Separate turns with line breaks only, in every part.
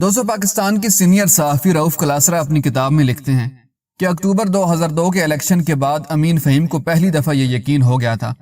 دوستو، پاکستان کے سینئر صحافی رؤف کلاسرا اپنی کتاب میں لکھتے ہیں کہ اکتوبر 2002 کے الیکشن کے بعد امین فہیم کو پہلی دفعہ یہ یقین ہو گیا تھا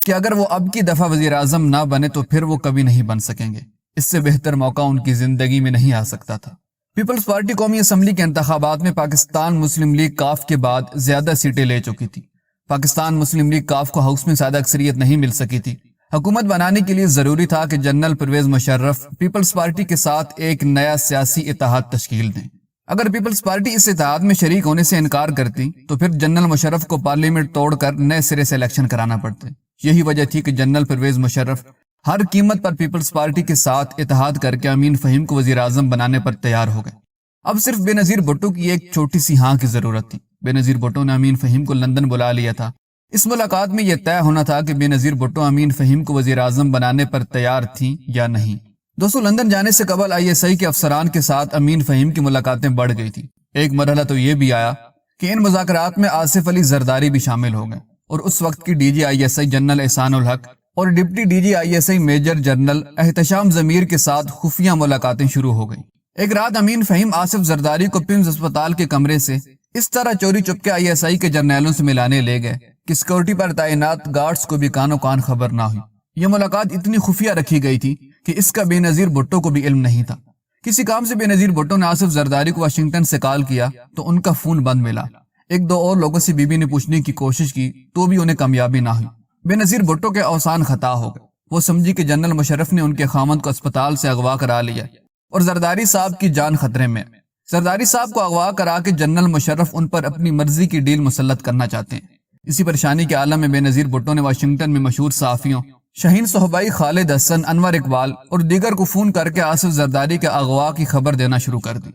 کہ اگر وہ اب کی دفعہ وزیر اعظم نہ بنے تو پھر وہ کبھی نہیں بن سکیں گے۔ اس سے بہتر موقع ان کی زندگی میں نہیں آ سکتا تھا۔ پیپلز پارٹی قومی اسمبلی کے انتخابات میں پاکستان مسلم لیگ کاف کے بعد زیادہ سیٹیں لے چکی تھی۔ پاکستان مسلم لیگ کاف کو ہاؤس میں زیادہ اکثریت نہیں مل سکی تھی۔ حکومت بنانے کے لیے ضروری تھا کہ جنرل پرویز مشرف پیپلز پارٹی کے ساتھ ایک نیا سیاسی اتحاد تشکیل دیں۔ اگر پیپلز پارٹی اس اتحاد میں شریک ہونے سے انکار کرتی تو پھر جنرل مشرف کو پارلیمنٹ توڑ کر نئے سرے سے الیکشن کرانا پڑتے۔ یہی وجہ تھی کہ جنرل پرویز مشرف ہر قیمت پر پیپلز پارٹی کے ساتھ اتحاد کر کے امین فہیم کو وزیر اعظم بنانے پر تیار ہو گئے۔ اب صرف بے نظیر بھٹو کی ایک چھوٹی سی ہاں کی ضرورت تھی۔ بے نظیر بھٹو نے امین فہیم کو لندن بلا لیا تھا۔ اس ملاقات میں یہ طے ہونا تھا کہ بے نظیر بھٹو امین فہیم کو وزیر اعظم بنانے پر تیار تھیں یا نہیں۔ دوستو، لندن جانے سے قبل ISI کے افسران کے ساتھ امین فہیم کی ملاقاتیں بڑھ گئی تھی۔ ایک مرحلہ تو یہ بھی آیا کہ ان مذاکرات میں آصف علی زرداری بھی شامل ہو گئے اور اس وقت کی DG ISI general Ehsan ul-Haq اور deputy DG ISI major general Ehtisham Zamir کے ساتھ خفیہ ملاقاتیں شروع ہو گئیں۔ ایک رات امین فہیم آصف زرداری کو پمز اسپتال کے کمرے سے اس طرح چوری چپکے ISI کے جرنیلوں سے ملانے لے گئے کہ سیکورٹی پر تعینات گارڈز کو بھی کانوں کان خبر نہ ہوئی۔ یہ ملاقات اتنی خفیہ رکھی گئی تھی کہ اس کا بے نظیر بھٹو کو بھی علم نہیں تھا۔ کسی کام سے بے نظیر بھٹو نے آصف زرداری کو واشنگٹن سے کال کیا تو ان کا فون بند ملا۔ ایک دو اور لوگوں سے بی نے پوچھنے کی کوشش کی تو بھی انہیں کامیابی نہ ہوئی۔ بے نظیر بھٹو کے اوسان خطا ہو گئے۔ وہ سمجھی کہ جنرل مشرف نے ان کے خامند کو اسپتال سے اغوا کرا لیا اور زرداری صاحب کی جان خطرے میں۔ زرداری صاحب کو اغوا کرا کے جنرل مشرف ان پر اپنی مرضی کی ڈیل مسلط کرنا چاہتے ہیں۔ اسی پریشانی کے عالم میں بے نظیر بھٹو نے واشنگٹن میں مشہور صحافیوں شاہین صہبائی، خالد حسن، انور اقبال اور دیگر کو فون کر کے آصف زرداری کے اغوا کی خبر دینا شروع کر دی۔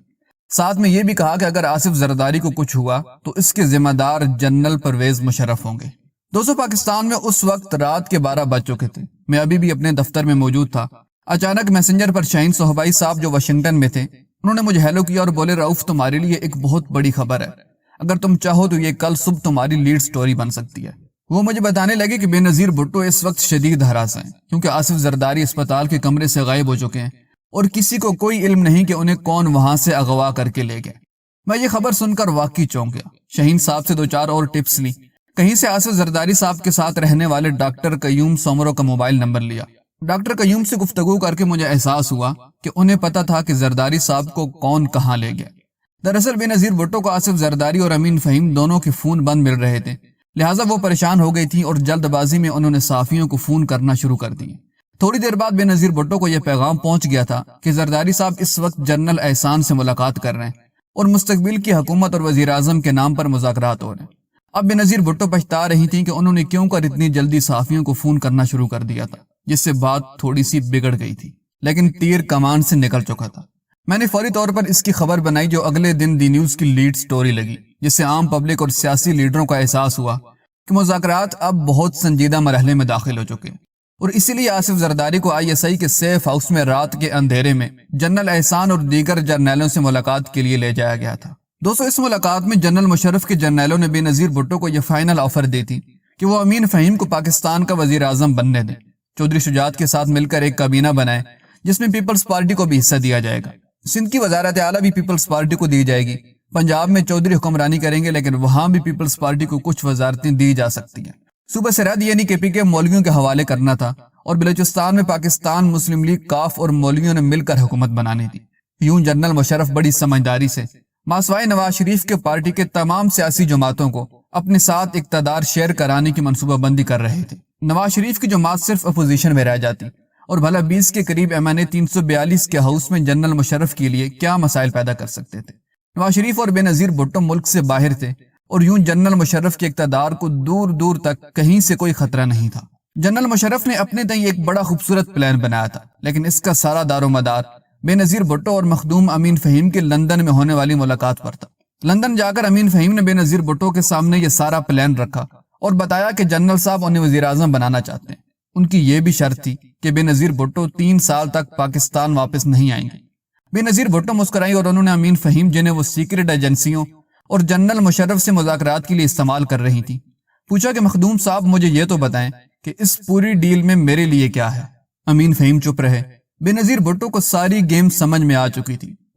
ساتھ میں یہ بھی کہا کہ اگر آصف زرداری کو کچھ ہوا تو اس کے ذمہ دار جنرل پرویز مشرف ہوں گے۔ دوستو، پاکستان میں اس وقت رات کے 12 بج چکے تھے۔ میں ابھی بھی اپنے دفتر میں موجود تھا۔ اچانک میسنجر پر شاہین صہبائی صاحب جو واشنگٹن میں تھے انہوں نے مجھے ہیلو کیا اور بولے، رؤف تمہارے لیے ایک بہت بڑی خبر ہے، اگر تم چاہو تو یہ کل صبح تمہاری لیڈ سٹوری بن سکتی ہے۔ وہ مجھے بتانے لگے کہ بے نظیر بھٹو اس وقت شدید ہراس ہیں کیونکہ آصف زرداری اسپتال کے کمرے سے غائب ہو چکے ہیں اور کسی کو کوئی علم نہیں کہ انہیں کون وہاں سے اغوا کر کے لے گئے۔ میں یہ خبر سن کر واقعی چونک گیا۔ شاہین صاحب سے 2-4 اور ٹپس لی۔ کہیں سے آصف زرداری صاحب کے ساتھ رہنے والے ڈاکٹر قیوم سومرو کا موبائل نمبر لیا۔ ڈاکٹر قیوم سے گفتگو کر کے مجھے احساس ہوا کہ انہیں پتا تھا کہ زرداری صاحب کو کون کہاں لے گیا۔ دراصل بے نظیر بھٹو کو آصف زرداری اور امین فہیم دونوں کے فون بند مل رہے تھے، لہٰذا وہ پریشان ہو گئی تھیں اور جلد بازی میں انہوں نے صحافیوں کو فون کرنا شروع کر دیے۔ تھوڑی دیر بعد بے نظیر بھٹو کو یہ پیغام پہنچ گیا تھا کہ زرداری صاحب اس وقت جنرل احسان سے ملاقات کر رہے ہیں اور مستقبل کی حکومت اور وزیر اعظم کے نام پر مذاکرات ہو رہے ہیں۔ اب بے نظیر بھٹو پچھتا رہی تھیں کہ انہوں نے کیوں کر اتنی جلدی صحافیوں کو فون کرنا شروع کر دیا تھا، جس سے بات تھوڑی سی بگڑ گئی تھی، لیکن تیر کمان سے نکل چکا تھا۔ میں نے فوری طور پر اس کی خبر بنائی جو اگلے دن دی نیوز کی لیڈ سٹوری لگی، جس سے عام پبلک اور سیاسی لیڈروں کا احساس ہوا کہ مذاکرات اب بہت سنجیدہ مرحلے میں داخل ہو چکے ہیں، اور اسی لیے آصف زرداری کو ISI کے سیف ہاؤس میں رات کے اندھیرے میں جنرل احسان اور دیگر جرنیلوں سے ملاقات کے لیے لے جایا گیا تھا۔ دوستو، اس ملاقات میں جنرل مشرف کے جرنیلوں نے بے نظیر بھٹو کو یہ فائنل آفر دی تھی کہ وہ امین فہیم کو پاکستان کا وزیر اعظم بننے دیں، چودھری شجاعت کے ساتھ مل کر ایک کابینہ بنائے جس میں پیپلز پارٹی کو بھی حصہ دیا جائے گا۔ سندھ کی وزارت اعلیٰ بھی پیپلز پارٹی کو دی جائے گی۔ پنجاب میں چودھری حکمرانی کریں گے لیکن وہاں بھی پیپلز پارٹی کو کچھ وزارتیں دی جا سکتی ہیں۔ صوبہ سرحد یعنی KPK مولویوں کے حوالے کرنا تھا اور بلوچستان میں پاکستان مسلم لیگ کاف اور مولویوں نے مل کر حکومت بنانی تھی۔ یوں جنرل مشرف بڑی سمجھداری سے ماسوائے نواز شریف کے پارٹی کے تمام سیاسی جماعتوں کو اپنے ساتھ اقتدار شیئر کرانے کی منصوبہ بندی کر رہے تھے۔ نواز شریف کی جماعت صرف اپوزیشن میں رہ جاتی اور بھلا 20 کے قریب MNA 342 کے ہاؤس میں جنرل مشرف کے لیے کیا مسائل پیدا کر سکتے تھے۔ نواز شریف اور بے نظیر بھٹو ملک سے باہر تھے اور یوں جنرل مشرف کے اقتدار کو دور دور تک کہیں سے کوئی خطرہ نہیں تھا۔ جنرل مشرف نے اپنے تئیں ایک بڑا خوبصورت پلان بنایا تھا، لیکن اس کا سارا دار و مدار بے نظیر بھٹو اور مخدوم امین فہیم کے لندن میں ہونے والی ملاقات پر تھا۔ لندن جا کر امین فہیم نے بے نظیر بھٹو کے سامنے یہ سارا پلان رکھا اور بتایا کہ جنرل صاحب انہیں وزیر اعظم بنانا چاہتے ہیں۔ ان کی یہ بھی شرط تھی کہ بے نظیر بھٹو 3 سال تک پاکستان واپس نہیں آئیں گے۔ بے نظیر بھٹو مسکرائی اور انہوں نے امین فہیم جنہیں وہ سیکرٹ ایجنسیوں اور جنرل مشرف سے مذاکرات کے لیے استعمال کر رہی تھی پوچھا کہ مخدوم صاحب مجھے یہ تو بتائیں کہ اس پوری ڈیل میں میرے لیے کیا ہے۔ امین فہیم چپ رہے۔ بے نظیر بھٹو کو ساری گیم سمجھ میں آ چکی تھی۔